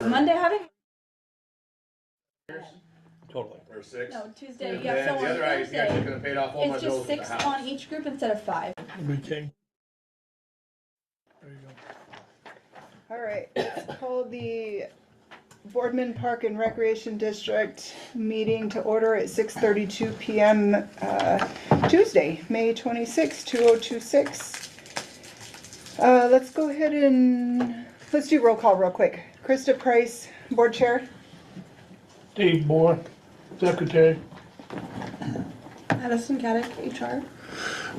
Monday having? Totally. Or 6? No, Tuesday. And Yeah, then so the on other IEP Thursday, actually could have paid off all my it's bills just with the 6 house. on each group instead of 5. Okay. There you go. All right, let's call the Boardman Park and Recreation District meeting to order at 6:32 p.m. Tuesday, May 26, 2026. Let's go ahead and let's do roll call real quick. Krista Price, Board Chair. Dave Moore, Secretary. Addison Caddick, HR.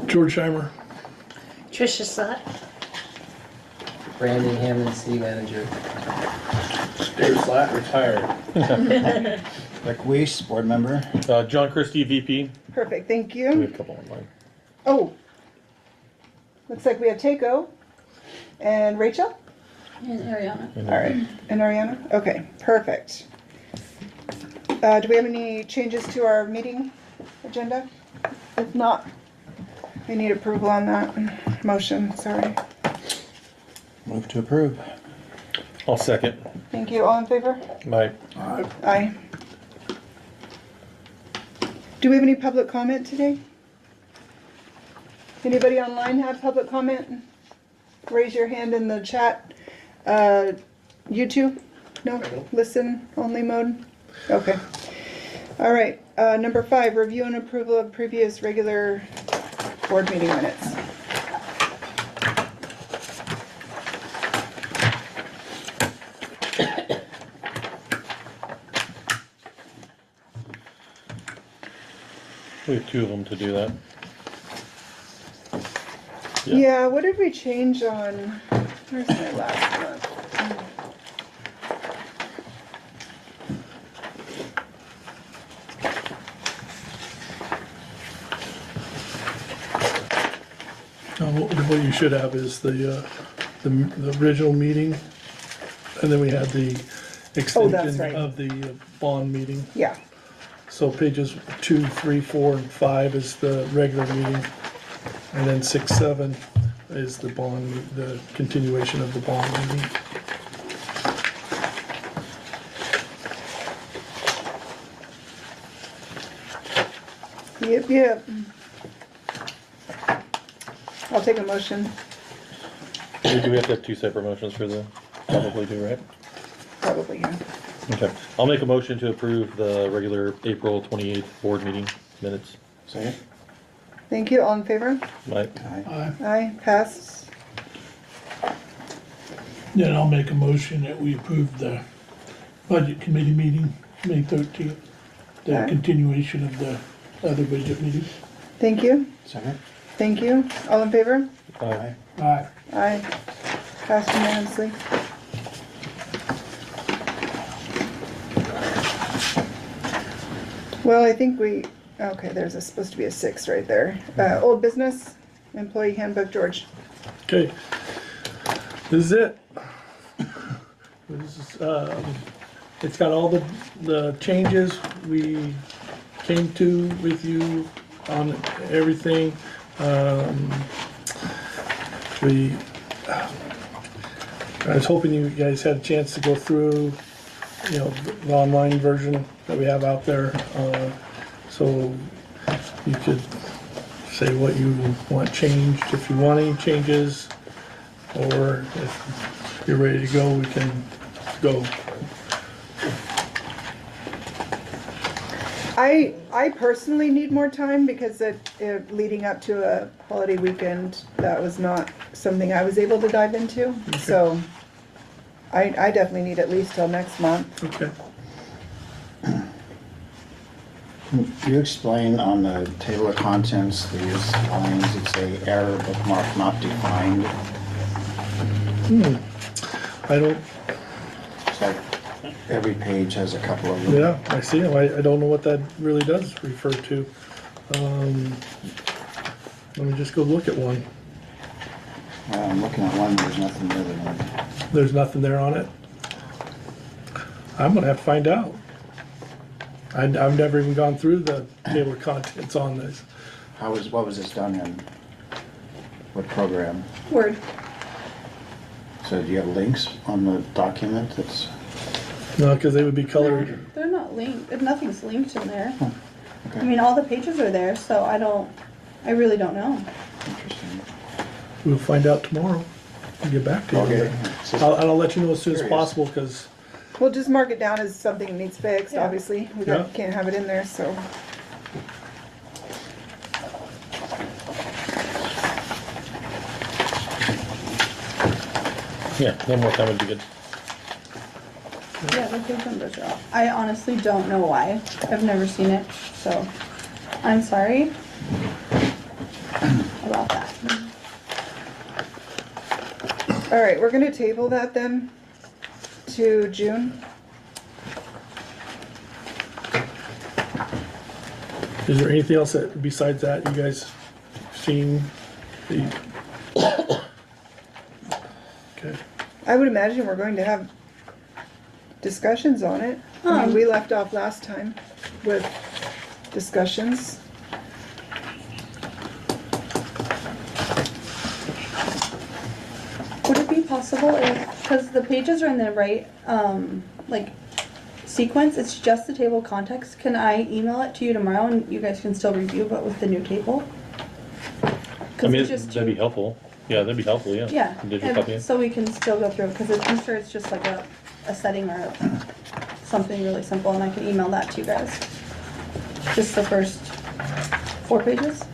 George Scheimer. Tricia Sott. Brandon Hammond, City Manager. Dave Slatt retired. Rick Weiss, board member. John Christie, VP. Perfect, thank We have you. a couple online. Oh, looks like we have Takeo and Rachel. And Ariana. All right, and Ariana? Okay, perfect. Do we have any changes to our meeting agenda? If not, we need approval on that motion, sorry. Move to approve. I'll second. Thank you, all in favor? Bye. Aye. Do we have any public comment today? Anybody online have public comment? Raise your hand in the chat. YouTube? No? Listen only mode? Okay. All right, number 5, review and approval of previous regular board meeting minutes. We have 2 of them to do that. Yeah, what did we change on, where's my last one? What you should have is the original meeting, and then we had the extension right. of the bond meeting. Yeah, So pages 2, 3, 4, and 5 is the regular meeting, and then 6, 7 is the bond, the continuation of the bond meeting. yep. I'll take a motion, Do we have to have 2 separate motions for the, probably do, right? probably, yeah. Okay, I'll make a motion to approve the regular April 28th board meeting minutes. Second. Thank you, all in favor? Right? Aye. Aye, passed. Then I'll make a motion that we approve the budget committee meeting, May 13th. The Aye. continuation of the other budget meeting. Thank you, Second. thank you, all in favor? Aye. Aye. Aye, passed unanimously. Well, I think okay, there's supposed to be a 6 right there. Old business, employee handbook, George. Okay, this is it. This is, it's got all the changes we came to with you on everything. I was hoping you guys had a chance to go through, you know, the online version that we have out there, so you could say what you want changed, if you want any changes, or if you're ready to go, we can go. I personally need more time because leading up to a holiday weekend, that was not something I was able to dive into. So I definitely need at least till next month. Okay. Can you explain on the table of contents, these lines that say error bookmark not defined? I don't, It's like every page has a couple of them. yeah, I see them. I don't know what that really does refer to. Let me just go look at one. I'm looking at one, there's nothing really on it. There's nothing there on it. I'm gonna have to find out. I've never even gone through the table of contents on this. What was this done in? What program? Word. So do you have links on the document that's? No, because they would be colored. They're not linked, nothing's linked in there. Okay. I mean, all the pages are there, so I really don't know. Interesting. We'll find out tomorrow and get back to you. Okay. I'll let you know as soon as Curious. possible, because, We'll just mark it down as something that needs fixed, Yeah. obviously. We Yeah. can't have it in there, so. Yeah, one more time would be good. Yeah, the page numbers are off. I honestly don't know why. I've never seen it, so I'm sorry about that. All right, we're gonna table that then to June. is there anything else that, besides that, you guys seen? Okay, I would imagine we're going to have discussions on it. I mean, we left off last time with discussions. Would it be possible if, because the pages are in the right, like, sequence, it's just the table of context, can I email it to you tomorrow and you guys can still review, but with the new table? I 'Cause mean, it's just that'd be too- helpful. Yeah, that'd be helpful, yeah. Yeah, Digital and copy. so we can still go through, because I'm sure it's just like a setting or something really simple, and I can email that to you guys. Just the first 4 pages.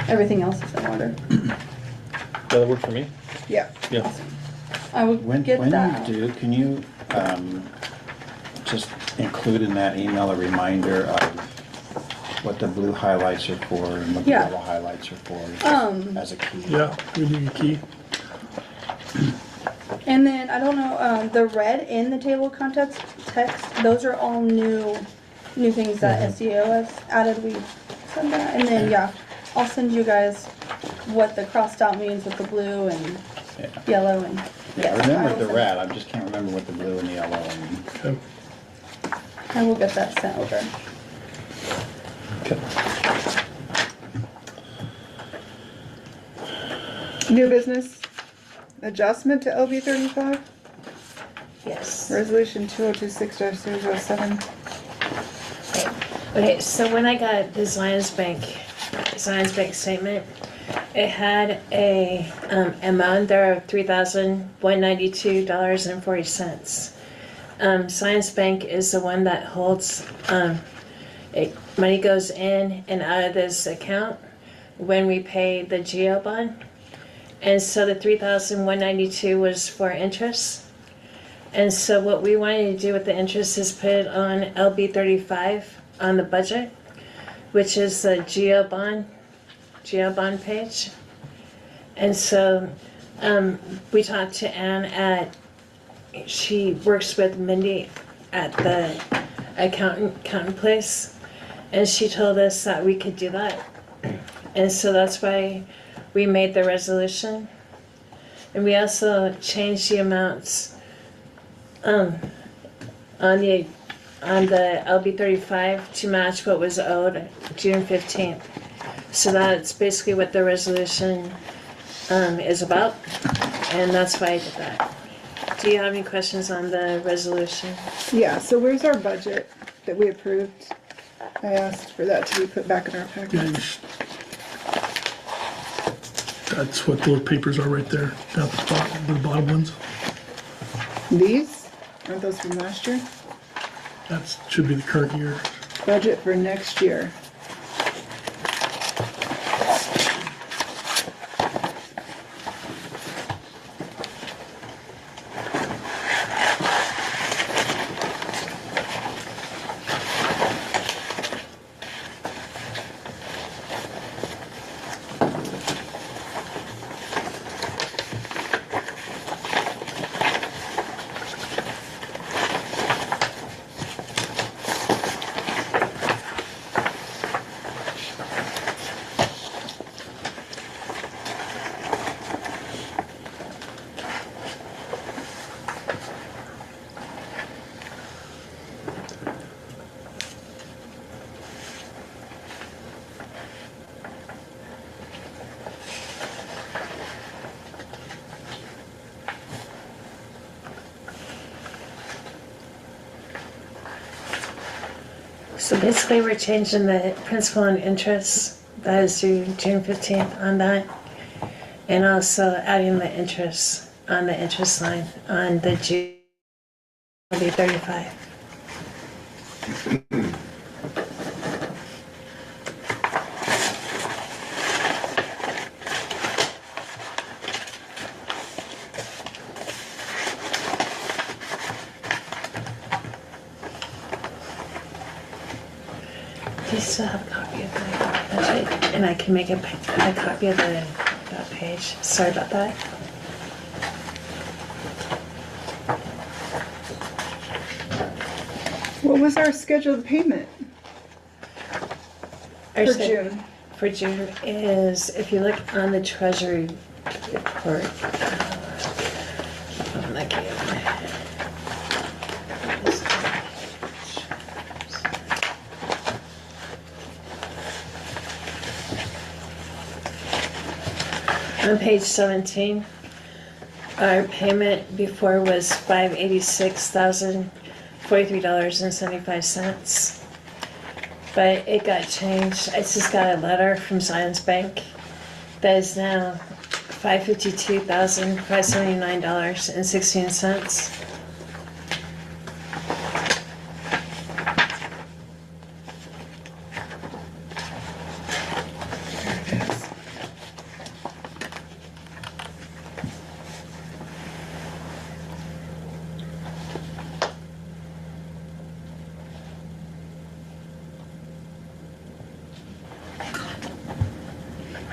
Everything else is in order. Yeah, that works for me. Yeah. Yeah. I would When get that. you do, can you just include in that email a reminder of what the blue highlights are for and what the Yeah. yellow highlights are for as a key? yeah, we need a key. And then, I don't know, the red in the table of contents text, those are all new things that SEO has added. We said that. And then, yeah, I'll send you guys what the crossed out means with the blue and Yeah. yellow and. Yeah, I yes, remember will the send- red, I just can't remember what the blue and the yellow and. Okay. I will get that sent over. Okay. New business, adjustment to LB 35, Yes. resolution 2026-007. Okay, so when I got the Zions Bank statement, it had a amount there of $3,192.40. Science Bank is the one that holds, money goes in and out of this account when we pay the GO bond. And so the $3,192 was for interest. And so what we wanted to do with the interest is put it on LB 35 on the budget, which is the GO bond page. And so we talked to Ann she works with Mindy at the accountant place, and she told us that we could do that. And so that's why we made the resolution. And we also changed the amounts on the LB 35 to match what was owed June 15th. So that's basically what the resolution is about, and that's why I did that. Do you have any questions on the resolution? Yeah, so where's our budget that we approved? I asked for that to be put back in our Yeah, package. that's what those papers are right there, down at the bottom ones. These, aren't those from last year? That should be the current year. Budget for next year. So basically, we're changing the principal and interest. That is due June 15th on that. And also adding the interest on the interest line on the G will be 35. Do you still have a copy of the budget? And I can make a copy of that page. Sorry about that. What was our scheduled payment Our for sta- June? For June is, if you look on the treasury report, I'm looking at on page 17, our payment before was $586,043.75. But it got changed. I just got a letter from Science Bank that is now $552,579.16.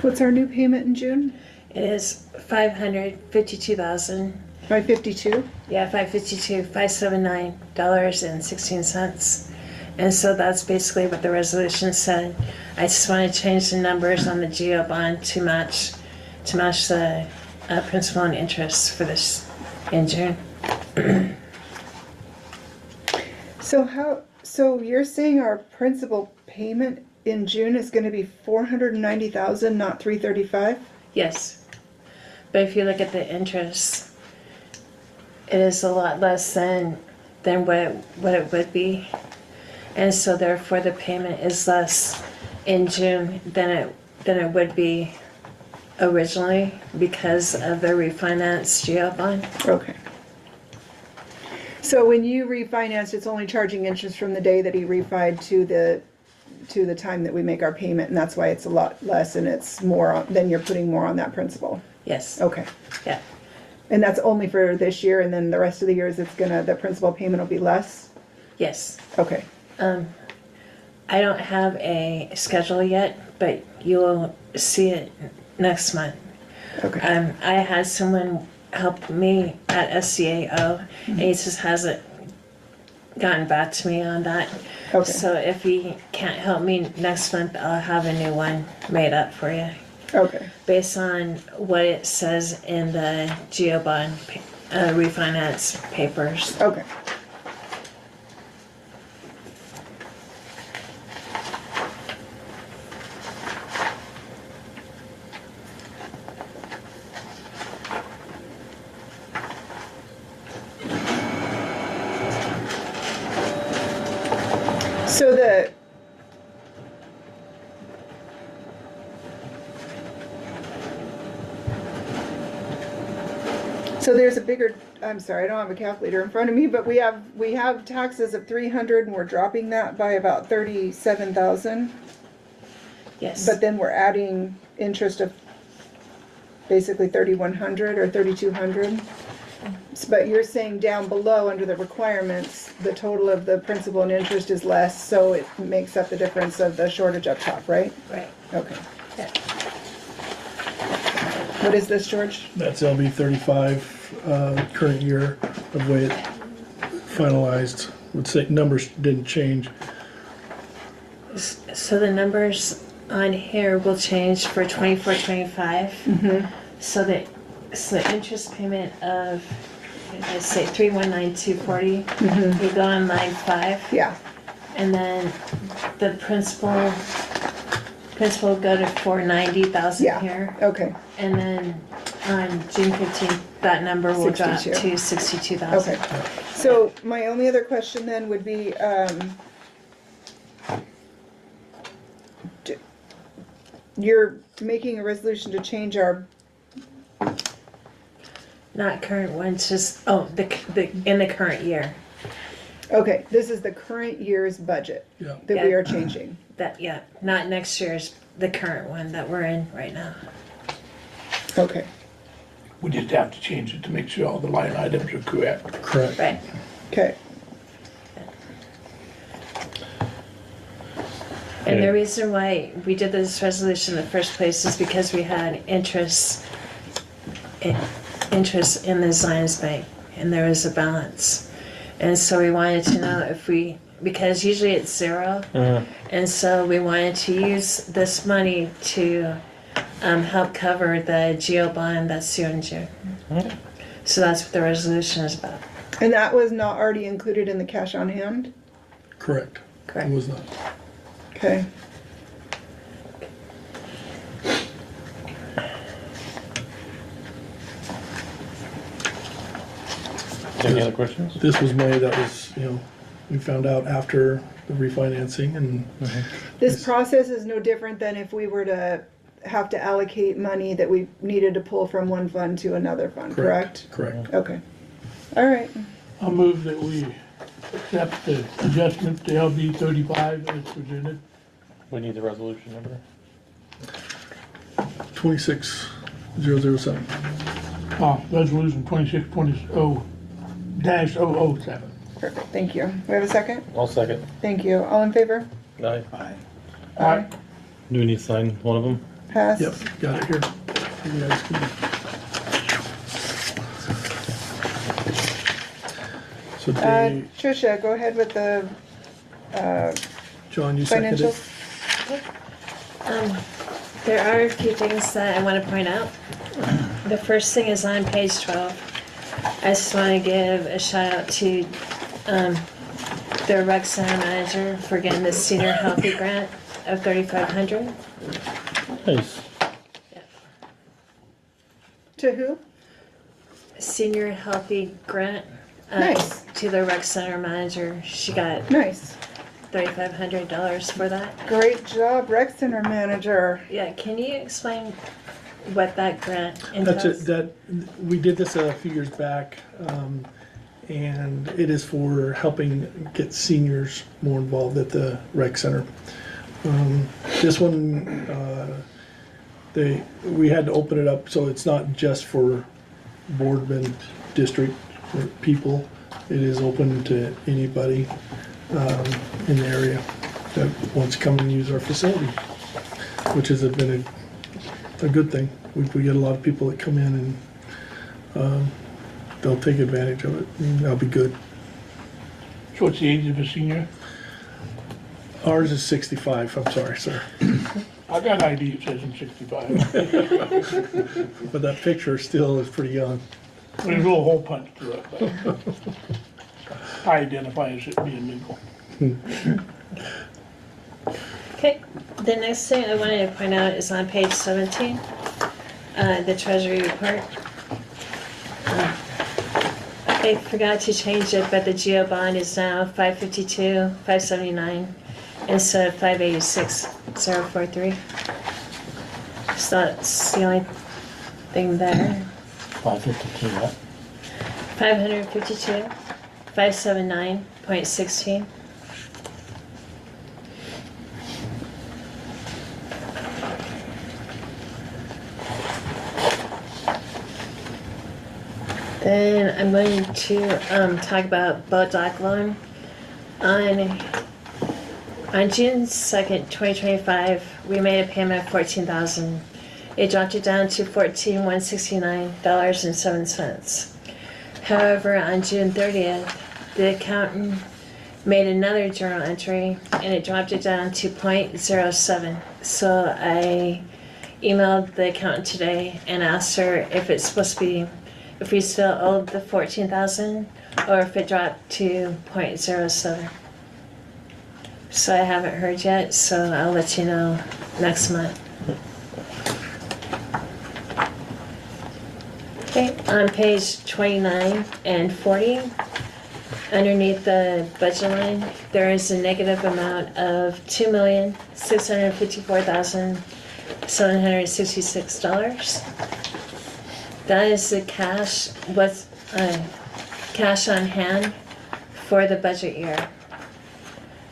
What's our new payment in June? It is $552,000. 552? Yeah, $579.16. And so that's basically what the resolution said. I just want to change the numbers on the GO bond to match the principal and interest for this in June. So you're saying our principal payment in June is gonna be 490,000, not 335? Yes. But if you look at the interest, it is a lot less than what it would be. And so therefore the payment is less in June than it would be originally because of the refinanced GO bond. Okay. So when you refinance, it's only charging interest from the day that he refied to the time that we make our payment, and that's why it's a lot less and it's more, then you're putting more on that principal. Yes. Okay. Yeah. And that's only for this year, and then the rest of the years the principal payment will be less? Yes. Okay. I don't have a schedule yet, but you'll see it next month. Okay. I had someone help me at SCAO, and he just hasn't gotten back to me on that. Okay. So if he can't help me next month, I'll have a new one made up for you Okay. based on what it says in the GO bond refinance papers. Okay. So there's a bigger, I'm sorry, I don't have a calculator in front of me, but we have taxes of 300 and we're dropping that by about 37,000. Yes. But then we're adding interest of basically 3,100 or 3,200. But you're saying down below under the requirements, the total of the principal and interest is less, so it makes up the difference of the shortage up top, right? Right. Okay. Yeah. What is this, George? That's LB 35, current year of way it finalized. Would say numbers didn't change. So the numbers on here will change for 24-25. So the interest payment of, let's say 319,240 will go on line 5, Yeah. and then the principal will go to 490,000 Yeah. here, Okay. and then on June 15th that number will drop 62. to 62,000. Okay. So my only other question then would be, you're making a resolution to change our, Not current ones, just, in the current year. okay, this is the current year's budget Yeah. that we Yeah. are changing. Not next year's, the current one that we're in right now. Okay, We just have to change it to make sure all the line items are correct. Correct. Right. okay. And the Okay. reason why we did this resolution in the first place is because we had interest in the Zions Bank, and there was a balance. And so we wanted to know if because usually it's zero, and so we wanted to use this money to help cover the GO bond that's due in June. So that's what the resolution is about. And that was not already included in the cash on hand? Correct. Correct. It was not. Okay. Any other questions? This was money that was, we found out after the refinancing and This process is no different than if we were to have to allocate money that we needed to pull from one fund to another fund, correct? Correct. Okay. All right. I'll move that we accept the adjustment to LD 35 as presented. We need the resolution number. 26007. Resolution 2620-007. Perfect. Thank you. We have a second? I'll second. Thank you. All in favor? Aye. Aye. Aye. Do we need to sign one of them? Pass. Yep, got it here. You guys can- So Dave, Tricia, go ahead with the John, you seconded? financials. There are a few things that I want to point out. The first thing is on page 12. I just want to give a shout out to the rec center manager for getting the senior healthy grant of $3,500. Nice. To who? Senior healthy grant Nice. to the rec center manager. She got Nice. $3,500 for that. Great job, rec center manager. Yeah, can you explain what that grant That's entails? it, we did this a few years back, and it is for helping get seniors more involved at the rec center. This one, we had to open it up, so it's not just for Boardman district people. It is open to anybody, in the area that wants to come and use our facility, which has been a good thing. We get a lot of people that come in and they'll take advantage of it, and that'll be good. So what's the age of a senior? Ours is 65, I'm sorry, sir. I got ID, it says I'm 65. But that picture still is pretty young. There's a little hole punch to it, but I identify as it being legal. Okay, the next thing I wanted to point out is on page 17, the treasury report. I forgot to change it, but the GO bond is now 552,579 instead of 586,043. So that's the only thing there. 552, what? 552,579.16. Then I'm going to talk about boat dock loan. On June 2nd, 2025, we made a payment of $14,000. It dropped it down to $14,169.07. However, on June 30th, the accountant made another journal entry and it dropped it down to 0.07. So I emailed the accountant today and asked her if it's supposed to be, if we still owed the $14,000 or if it dropped to 0.07. So I haven't heard yet, so I'll let you know next month. Okay, on page 29 and 40, underneath the budget line, there is a negative amount of $2,654,000 $766. That is the cash with cash on hand for the budget year.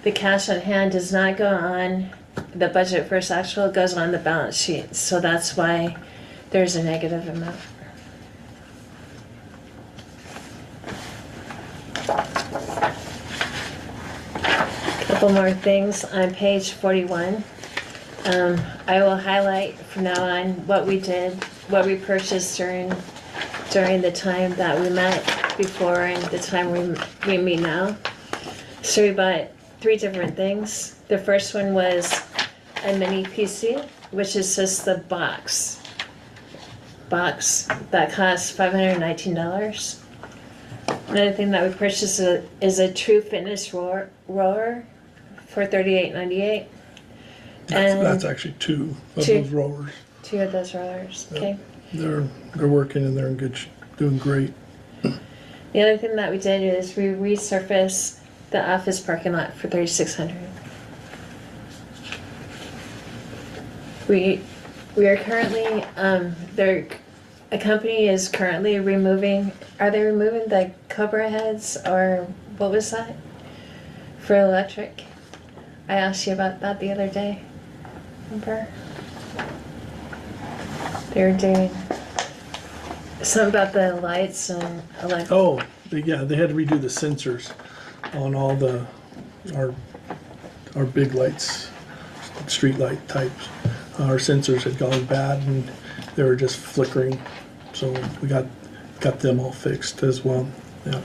The cash on hand does not go on the budget versus actual, it goes on the balance sheet. So that's why there's a negative amount. Couple more things on page 41. I will highlight from now on what we did, what we purchased during the time that we met before and the time we meet now. So we bought 3 different things. The first one was a mini PC, which is just the box that costs $519. Another thing that we purchased is a True Fitness rower for $38.98. That's actually 2 of Two. those rowers. 2 of those rollers. Okay. They're working and they're in doing great. The other thing that we did is we resurfaced the office parking lot for $3,600. We are currently a company is currently removing. Are they removing the Cobra heads or what was that for electric? I asked you about that the other day. Remember? They were doing something about the lights and electric. Oh, they had to redo the sensors on all our big lights, street light types. Our sensors had gone bad and they were just flickering, so we got them all fixed as well. Yeah.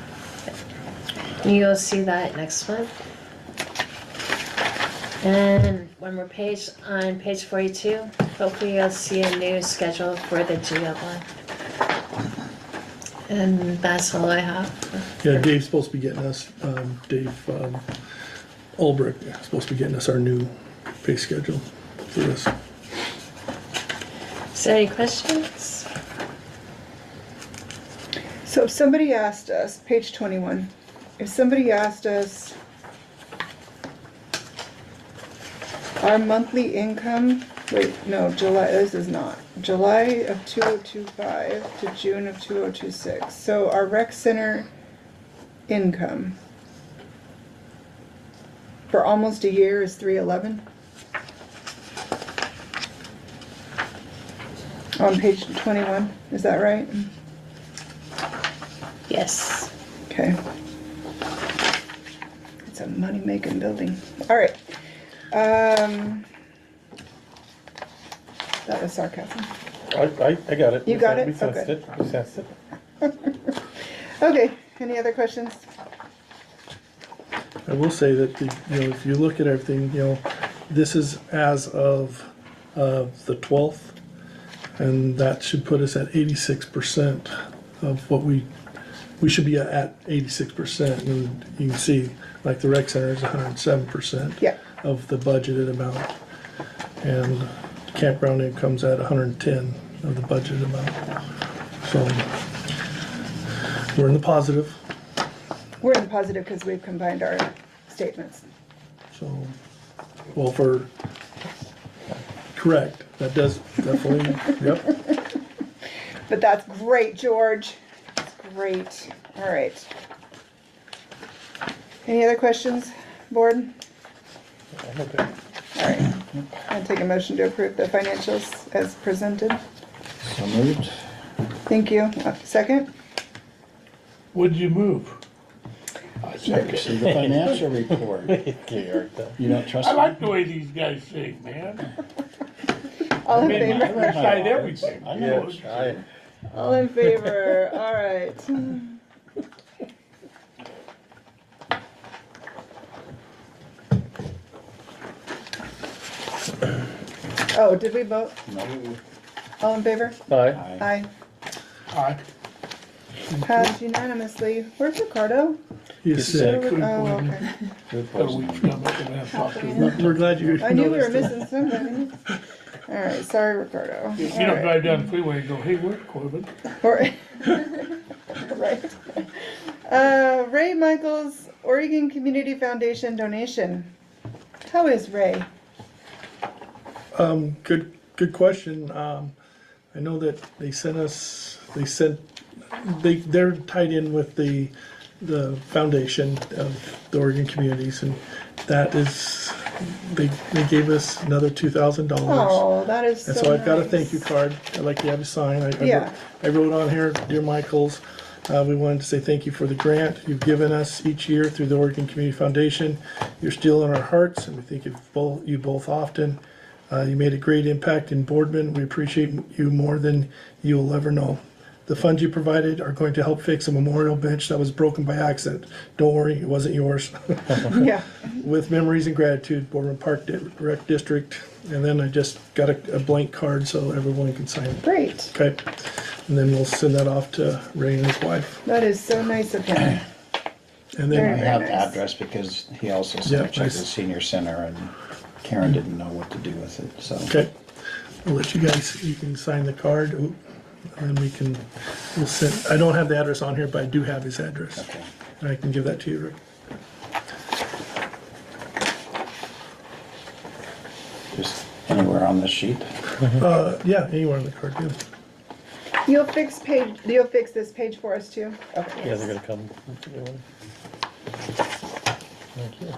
You'll see that next month. And one more page, on page 42, hopefully you'll see a new schedule for the GL bond. And that's all I have. Yeah, Dave's supposed to be getting us, Dave Ulbrich is supposed to be getting us our new pay schedule for this. Is there any questions? So if somebody asked us, page 21, if somebody asked us our monthly income, wait, no, July, this is not. July of 2025 to June of 2026. So our rec center income for almost a year is 311. On page 21, is that right? Yes. Okay. It's a money-making building. All right. That was sarcasm. I got it. You got it? We sensed Okay. it. We sensed it. Okay, any other questions? I will say that if you look at everything, this is as of the 12th, and that should put us at 86% of what we should be at 86%. And you can see, like the rec center is 107% Yeah. of the budgeted amount, and campground income's at 110 of the budgeted amount. So we're in the positive. We're in the positive because we've combined our statements. So, well, correct, that does definitely, yep. But that's great, George. That's great. All right. Any other questions, board? I'm okay. All right. I'll take a motion to approve the financials as presented. So moved. Thank you. Second? What'd you move? See the financial report. Okay, Arthur. You don't trust I me? like the way these guys think, man. All in Made my favor? first side everything. I know. I, All in favor, all right. Oh, did we vote? No. All in favor? Aye. Aye. Aye. Aye. Passed unanimously. Where's Ricardo? He's Sick. sick. Oh, okay. Food Got a weak poisoning. stomach and I talked to him. We're glad you I knew we were noticed it. missing somebody. All right, sorry, Ricardo. You All don't right. drive down the freeway and go, hey, where's Corbin? Or- Right. Ray Michaels, Oregon Community Foundation donation. How is Ray? Good, good question. I know that they're tied in with the foundation of the Oregon Communities, and that is, they gave us another $2,000. Oh, that is And so so I've got a nice. thank you card. I'd like to have you sign. Yeah. I wrote on here, Dear Michaels, we wanted to say thank you for the grant you've given us each year through the Oregon Community Foundation. You're still in our hearts, and we think of you both often. You made a great impact in Boardman. We appreciate you more than you'll ever know. The funds you provided are going to help fix a memorial bench that was broken by accident. Don't worry, it wasn't yours. Yeah. With memories and gratitude, Boardman Park Rec District. And then I just got a blank card so everyone can sign it. Great. Okay. And then we'll send that off to Ray and his wife. That is so nice of him. And I then, have the nice. address because he also Yeah, sent a check to nice. the senior center and Karen didn't know what to do with it, so. okay. I'll let you guys, you can sign the card. Ooh, and we'll send, I don't have the address on here, but I do have his address. Okay. And I can give that to you, Rick. Just anywhere on this sheet. Yeah, anywhere on the card, yeah. You'll fix this page for us too? Okay. Yeah, they're gonna come. Thank you.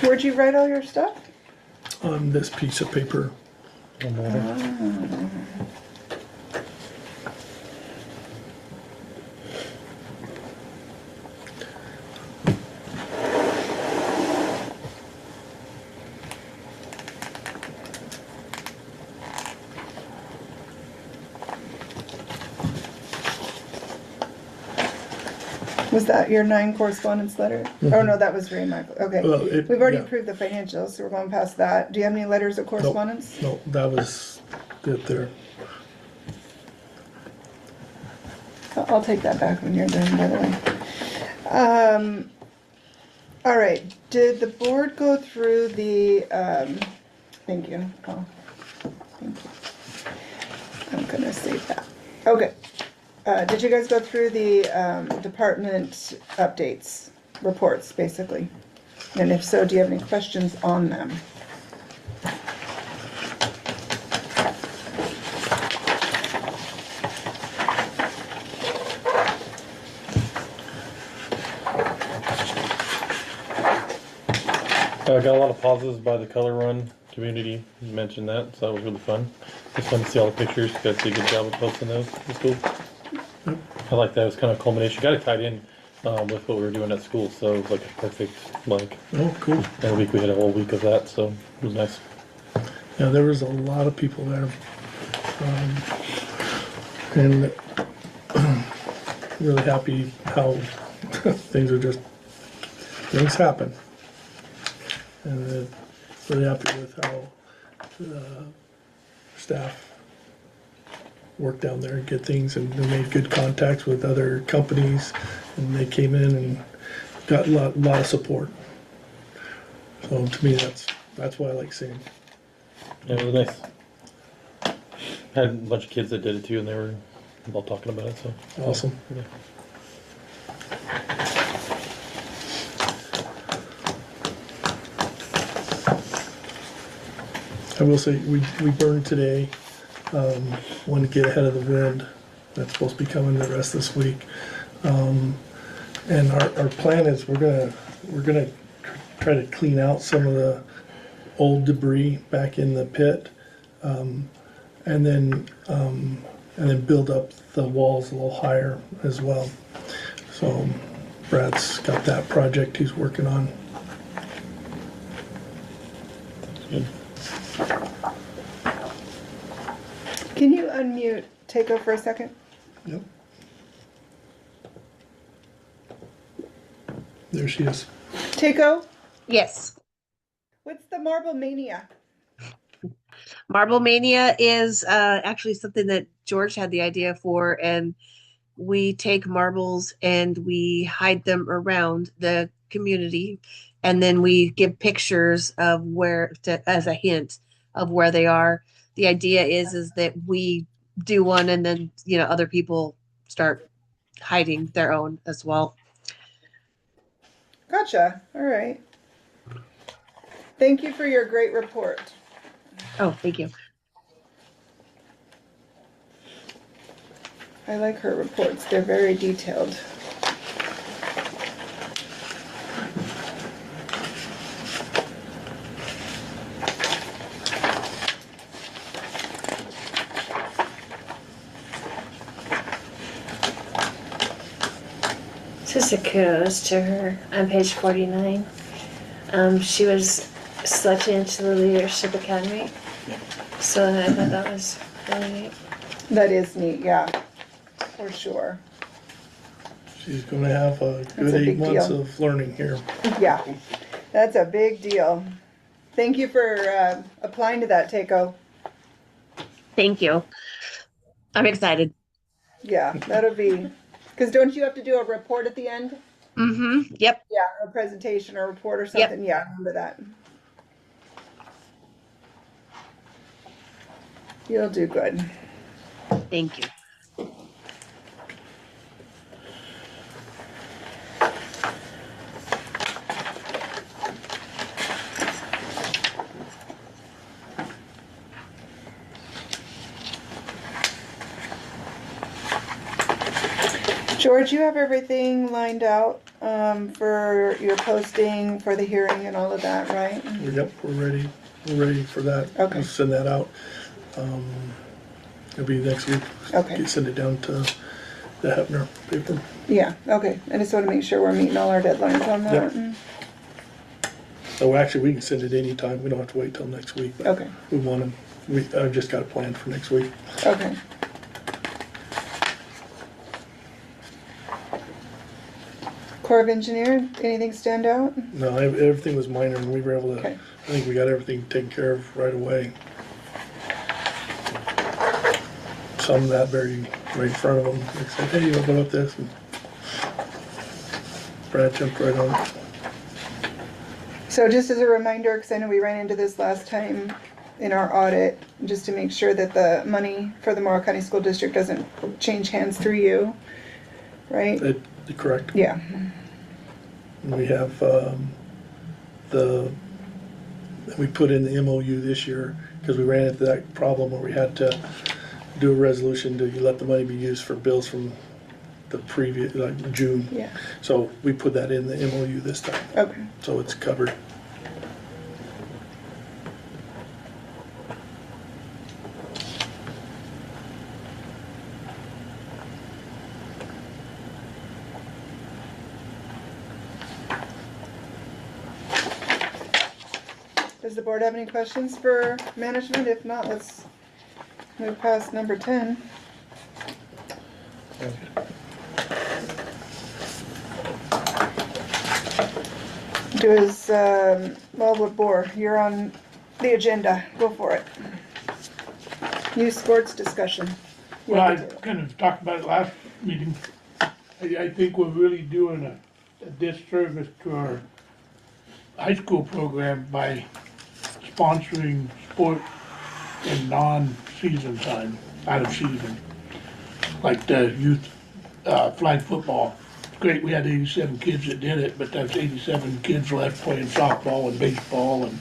Where'd you write all your stuff? On this piece of paper. One more. Was that your 9 correspondence letter? Oh, no, that was Ray Michael. Okay. Well, We've already yeah. approved the financials, so we're going past that. Do you have any letters of correspondence? No, that was it there. I'll take that back when you're done, by the way. All right, did the board go through the, thank you, Paul. Thank you. I'm gonna save that. Okay. Did you guys go through the, department updates, reports, basically? And if so, do you have any questions on them? I got a lot of pauses by the Color Run community. You mentioned that, so that was really fun. Just fun to see all the pictures. You guys did a good job of posting those. It was cool. I like that. It was kind of a culmination. Got it tied in with what we were doing at school, so it was like a perfect, like, Oh, cool. every week we had a whole week of that, so it was nice. Yeah, there was a lot of people there. And really happy how things happen. And really happy with how staff worked down there and get things, and they made good contacts with other companies, and they came in and got a lot of support. So to me, that's why I like seeing. Yeah, it was nice. Had a bunch of kids that did it too, and they were all talking about it, so. Awesome. Yeah. I will say, we burned today, wanted to get ahead of the wind. That's supposed to be coming the rest of this week. And our plan is we're gonna try to clean out some of the old debris back in the pit. And then build up the walls a little higher as well. So Brad's got that project he's working on. Good. Can you unmute Takeo for a second? Yep. There she is. Takeo, Yes. what's the Marble Mania? Marble Mania is actually something that George had the idea for, and we take marbles and we hide them around the community, and then we give pictures of as a hint of where they are. The idea is that we do one and then, other people start hiding their own as well. Gotcha. All right. Thank you for your great report. Oh, thank you. I like her reports. They're very detailed. Just a kudos to her on page 49. She was selected into the Leadership Academy. So I thought that was really neat. That is neat, yeah, for sure. She's gonna have a a good big 8 months deal. of learning here. Yeah, that's a big deal. Thank you for applying to that, Takeo. Thank you. I'm excited. Yeah, that'll be, because don't you have to do a report at the end? Mm-hmm. Yep. Yeah, a presentation or report or something. Yeah, I remember that. You'll do good. Thank you. George, you have everything lined out for your posting for the hearing and all of that, right? Yep, we're ready. We're ready for that. Okay. We'll send that out. It'll be next week. Okay. Send it down to the Hefner paper. Yeah, okay. I just want to make sure we're meeting all our deadlines on that. Yep. So actually, we can send it anytime. We don't have to wait till next week. But Okay, we want to. I've just got a plan for next week. okay. Corps of Engineer, anything stand out? No, everything was minor, and we were able to. Okay. I think we got everything taken care of right away. Some of that very right in front of them. They said, "Hey, you know about this?" And Brad jumped right on it. So just as a reminder, because I know we ran into this last time in our audit, just to make sure that the money for the Morrow County School District doesn't change hands through you, right? Correct. Yeah, And we have we put in the MOU this year because we ran into that problem where we had to do a resolution to let the money be used for bills from the previous, like June. yeah, So we put that in the MOU this time, okay. so it's covered. Does the board have any questions for management? If not, let's move past number 10. Wildwood Boar, you're on the agenda. Go for it. Youth sports discussion. Well, I kind of talked about it last meeting. I think we're really doing a disservice to our high school program by sponsoring sport in non-season time, out of season. Like the youth flag football. Great, we had 87 kids that did it, but that's 87 kids left playing softball and baseball, and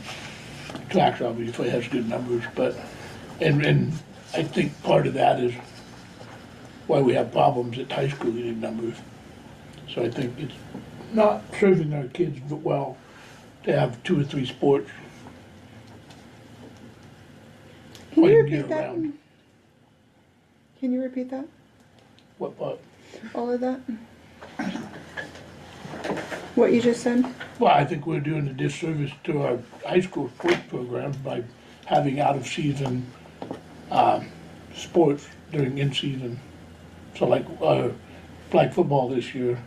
track obviously has good numbers, but, and I think part of that is why we have problems at high school getting numbers. So I think it's not serving our kids well to have 2 or 3 sports. Can you played repeat that? year-round. Can you repeat that? What part? All of that? What you just said? Well, I think we're doing a disservice to our high school sports program by having out-of-season sports during in-season. So like flag football this year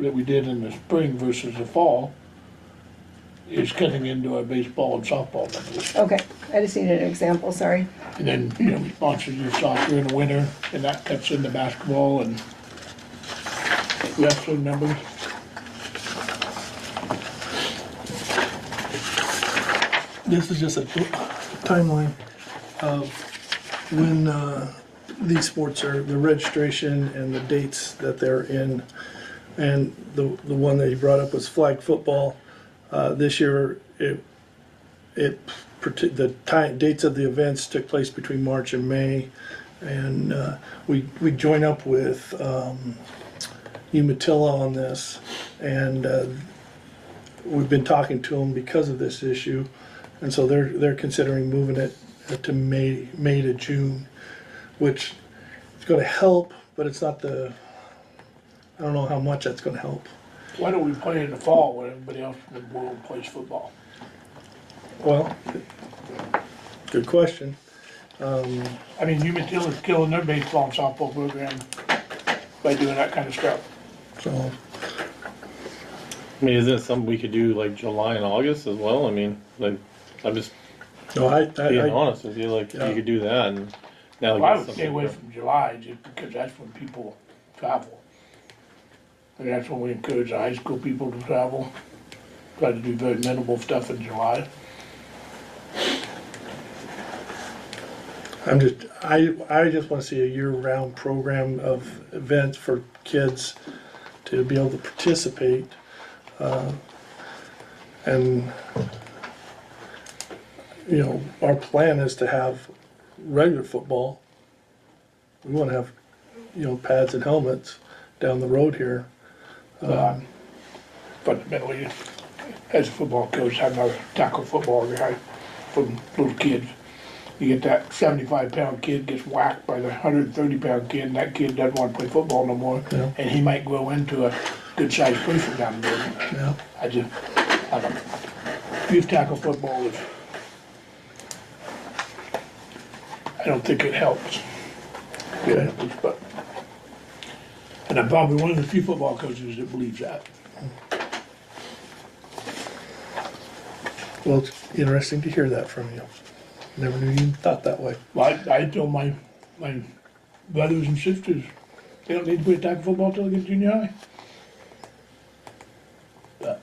that we did in the spring versus the fall is cutting into our baseball and softball numbers. Okay, I just needed an example, sorry. And then, we sponsor youth soccer in the winter, and that cuts into basketball and wrestling numbers. This is just a timeline of when these sports are the registration and the dates that they're in. And the one that he brought up was flag football. This year, the dates of the events took place between March and May. And we join up with Umatilla on this, and we've been talking to them because of this issue, and so they're considering moving it to May to June, which is going to help, but it's not I don't know how much that's going to help. Why don't we play in the fall when everybody else in the world plays football? Well, good question. I mean, Umatilla's killing their baseball and softball program by doing that kind of stuff. So I mean, isn't it something we could do like July and August as well? I mean, like, I'm just no, being honest with you, like, Yeah. you could do that and now Well, I get would stay something. away from July just because that's when people travel. And that's when we encourage the high school people to travel. Try to do very minimal stuff in July. I just want to see a year-round program of events for kids to be able to participate. And, you know, our plan is to have regular football. We want to have, you know, pads and helmets down the road here. Fundamentally, as a football coach, I'm a tackle football guy from little kids. You get that 75-pound kid gets whacked by the 130-pound kid, and that kid doesn't want to play football no more, Yeah. and he might grow into a good-sized person down the road. Yeah. I don't know. Youth tackle football is, I don't think it helps. Okay. But, and I'm probably one of the few football coaches that believes that. Well, it's interesting to hear that from you. Never knew you thought that way. Well, I tell my brothers and sisters, they don't need to play tackle football till they get to junior high. But.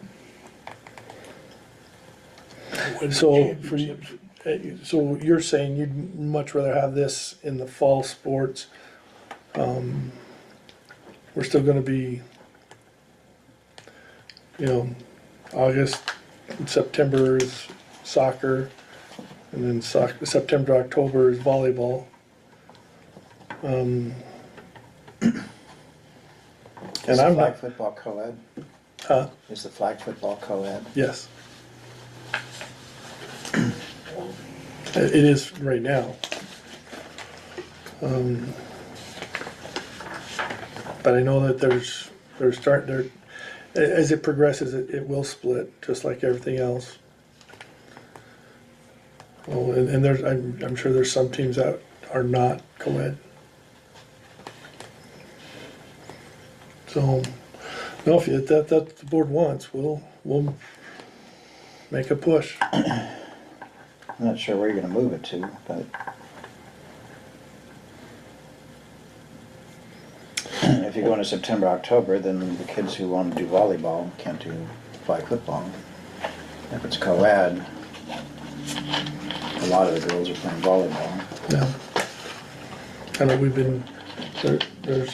Win So, for you- championships. So you're saying you'd much rather have this in the fall sports? We're still gonna be, you know, August, and September is soccer, and then September, October is volleyball. And Is the I'm flag not, football co-ed? huh, Is the flag football co-ed? yes. It is right now. But I know that as it progresses, it will split, just like everything else. Oh, and I'm sure there's some teams that are not co-ed. So, no, if that's the board wants, we'll make a push. I'm not sure where you're gonna move it to, but if you go into September, October, then the kids who want to do volleyball can't do flag football. If it's co-ed, a lot of the girls are playing volleyball. Yeah. I know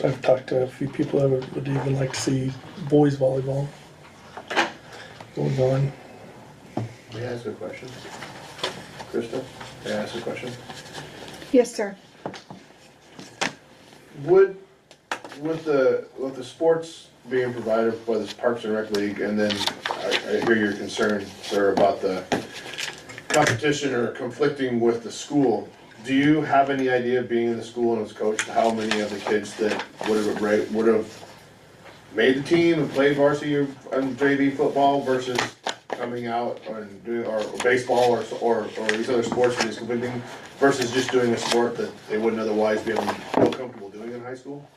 I've talked to a few people that would even like to see boys volleyball going on. May I ask a question? Krista, may I ask a question? Yes, sir. With the sports being provided by the Parks and Rec League, and then I hear your concern, sir, about the competition or conflicting with the school. Do you have any idea, being in the school and as coach, how many of the kids that would have made the team and played varsity or JV football versus coming out and doing or baseball or these other sports and just competing versus just doing a sport that they wouldn't otherwise be able to feel comfortable doing in high school?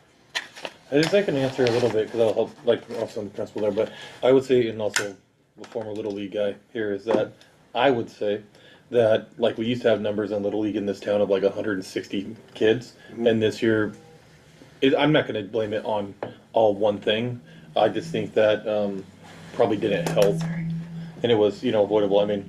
I just I can answer a little bit because I'll help, like, also the principal there, but I would say, and also the former Little League guy here, is that I would say that, like, we used to have numbers in Little League in this town of like 160 kids, and this year, I'm not going to blame it on all one thing. I just think that probably didn't help, and it was, avoidable. I mean,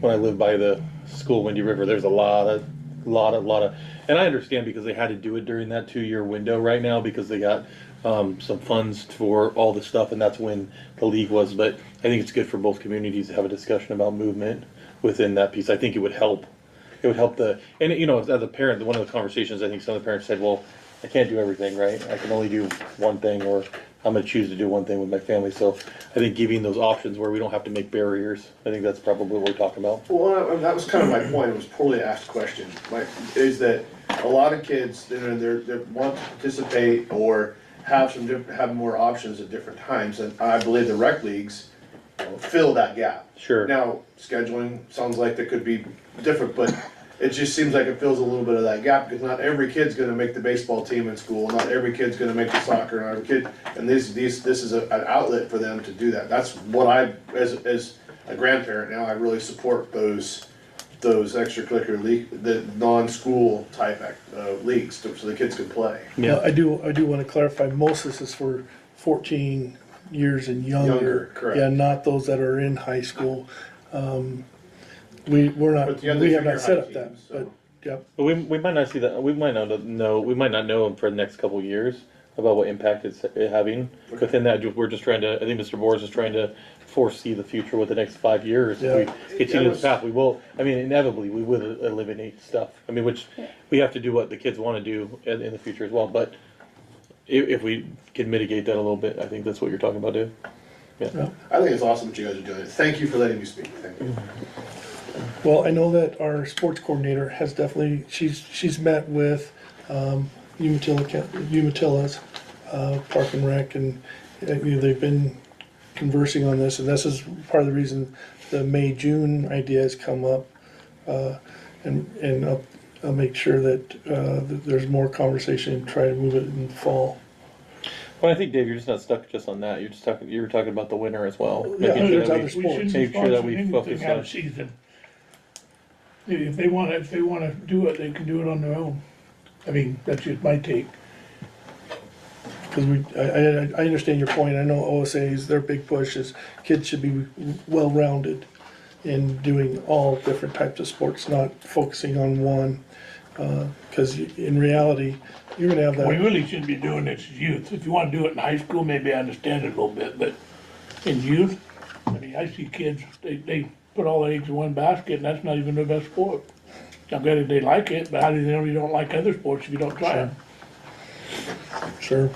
when I lived by the school, Windy River, there's a lot of lot of, and I understand because they had to do it during that 2-year window right now because they got some funds for all the stuff, and that's when the league was. But I think it's good for both communities to have a discussion about movement within that piece. I think it would help. It would help and you know, as a parent, one of the conversations I think some of the parents said, well, I can't do everything, right? I can only do one thing, or I'm going to choose to do one thing with my family. So I think giving those options where we don't have to make barriers, I think that's probably what we're talking about. Well, that was kind of my point. It was a poorly asked question. Is that a lot of kids, they want to participate or have more options at different times, and I believe the rec leagues fill that gap. Sure. Now, scheduling sounds like that could be different, but it just seems like it fills a little bit of that gap, because not every kid's gonna make the baseball team in school, not every kid's gonna make the soccer, not every kid, and this is an outlet for them to do that. That's what as a grandparent now, I really support those extracurricular league, the non-school type leagues, so the kids can play. Yeah. I do want to clarify, most of this is for 14 years and younger. Younger, correct. Yeah, not those that are in high school. But yeah, We have they're not set high up that, teams, so. but, yep. But we might not see that. We might not know for the next couple of years about what impact it's having. Within that, we're just trying to. I think Mr. Boers is trying to foresee the future with the next 5 years. Yeah. If we continue this path, we will. I mean, inevitably, we will eliminate stuff. I mean, which we have to do what the kids want to do in the future as well. But if we can mitigate that a little bit, I think that's what you're talking about, Dave. Yeah. I think it's awesome what you guys are doing. Thank you for letting me speak. Thank you. Well, I know that our sports coordinator has definitely, she's met with Umatillas, Park and Rec, and they've been conversing on this, and this is part of the reason the May-June idea has come up. And I'll make sure that there's more conversation and try to move it in the fall. Well, I think Dave, you're just not stuck just on that. You were talking about the winter as well. Yeah, Making sure there's that other we- sports. Make sure that we focus Anything out on. of season. If they wanna do it, they can do it on their own. I mean, that's just my take. Because I understand your point. I know OSA's, their big push is kids should be well-rounded in doing all different types of sports, not focusing on one. Because in reality, you're gonna have We that, really shouldn't be doing this as youth. If you wanna do it in high school, maybe I understand it a little bit, but in youth, I mean, I see kids, they put all their eggs in one basket, and that's not even their best sport. Now, granted, they like it, but how do they know you don't like other sports if you don't try them? sure.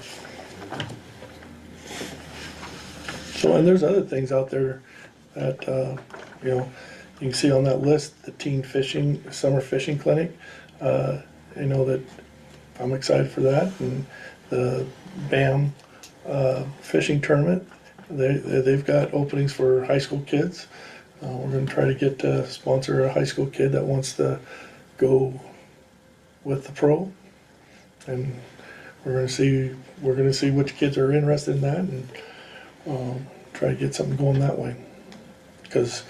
So, and there's other things out there that, you can see on that list, the teen fishing, summer fishing clinic. I know that I'm excited for that, and the BAM fishing tournament. They've got openings for high school kids. We're gonna try to get to sponsor a high school kid that wants to go with the pro. And we're gonna see which kids are interested in that, and try to get something going that way. Because,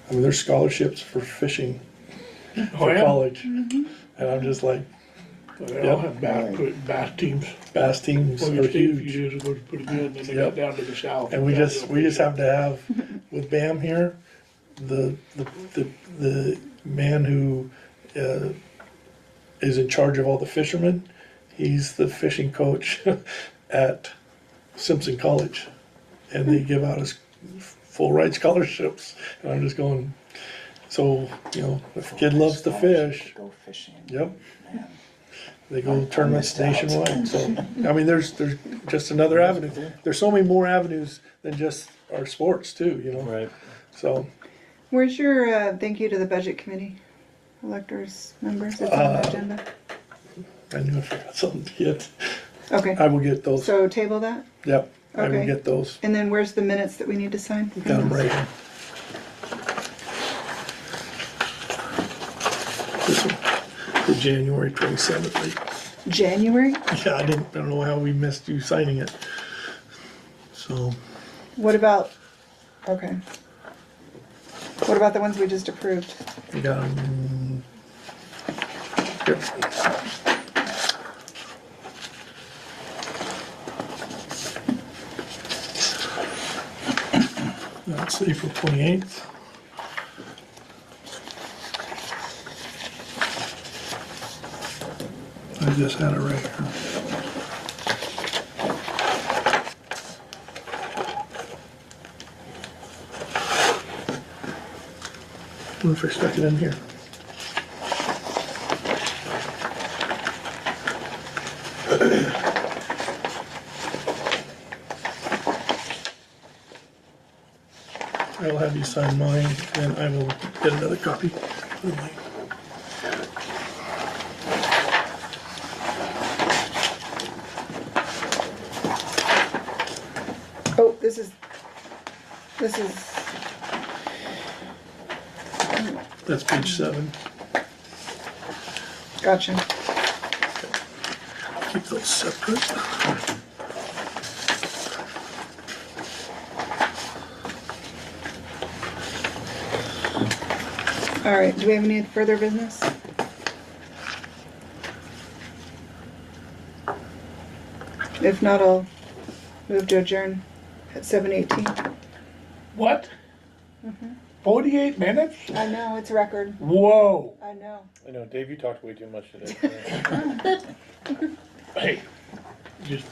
I mean, there's scholarships for fishing Oh, for yeah. college. And I'm just like, They all have bass teams. bass teams Oregon are State a few huge. years ago was pretty good, and then they Yep. got down to the south. And we just have to have, with BAM here, the man who is in charge of all the fishermen, he's the fishing coach at Simpson College. And they give out his full ride scholarships. And I'm just going, so, if a kid loves to fish, Go fishing. yep. They go to tournaments nationwide, so, I mean, there's just another avenue. There's so many more avenues than just our sports too, Right. so. Where's your thank you to the budget committee? Electors, members, it's on the agenda. I knew I forgot something to get. Okay, I will get those, so table that? yep, I will Okay. get those. And then where's the minutes that we need to sign? Got them right here. This one, for January 27th, right? January? Yeah, I don't know how we missed you signing it. So, What about, okay. What about the ones we just approved? we got 'em. Here. That's April 28th. just had it right here. What if I stuck it in here? I'll have you sign mine, and I will get another copy of mine. Oh, this is, That's page 7. gotcha. Keep those separate. All right, do we have any further business? If not, I'll move to adjourn at 7:18. What? 48 minutes? I know, it's a record. Whoa. I know. I know, Dave, you talked way too much today. Hey, just